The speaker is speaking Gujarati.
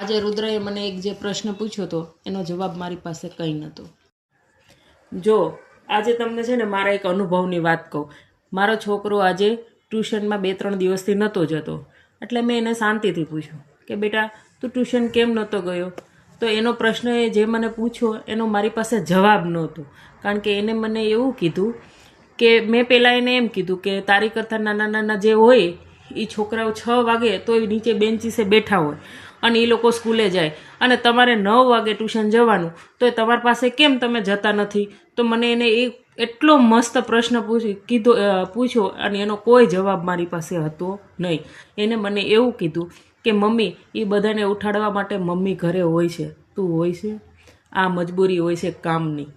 આજે રુદ્રએ મને એક જે પ્રશ્ન પૂછ્યો હતો એનો જવાબ મારી પાસે કંઈ નહોતો. જો આજે તમને છે ને મારા એક અનુભવની વાત કહું. મારો છોકરો આજે ટ્યુશનમાં 2-3 દિવસથી નહોતો જતો, એટલે મેં એને શાંતિથી પૂછ્યું કે બેટા તું ટ્યુશન કેમ નહોતો ગયો? તો એનો પ્રશ્ન જે મને પૂછ્યો એનો મારી પાસે જવાબ નહોતો, કારણ કે એને મને એવું કીધું કે મેં પહેલાં એને એમ કીધું કે તારી કરતાં નાના નાના જે હોય એ છોકરાઓ 6 વાગે તો એ નીચે બેન્ચીસે બેઠા હોય અને એ લોકો સ્કૂલે જાય અને તમારે 9 વાગે ટ્યુશન જવાનું, તો એ તમારી પાસે કેમ તમે જતા નથી? તો મને એને એટલો મસ્ત પ્રશ્ન પૂછ્યો અને એનો કોઈ જવાબ મારી પાસે હતો નહીં. એને મને એવું કીધું કે મમ્મી એ બધાને ઉઠાડવા માટે મમ્મી ઘરે હોય છે, તું હોય છે, આ મજબૂરી હોય છે કામની.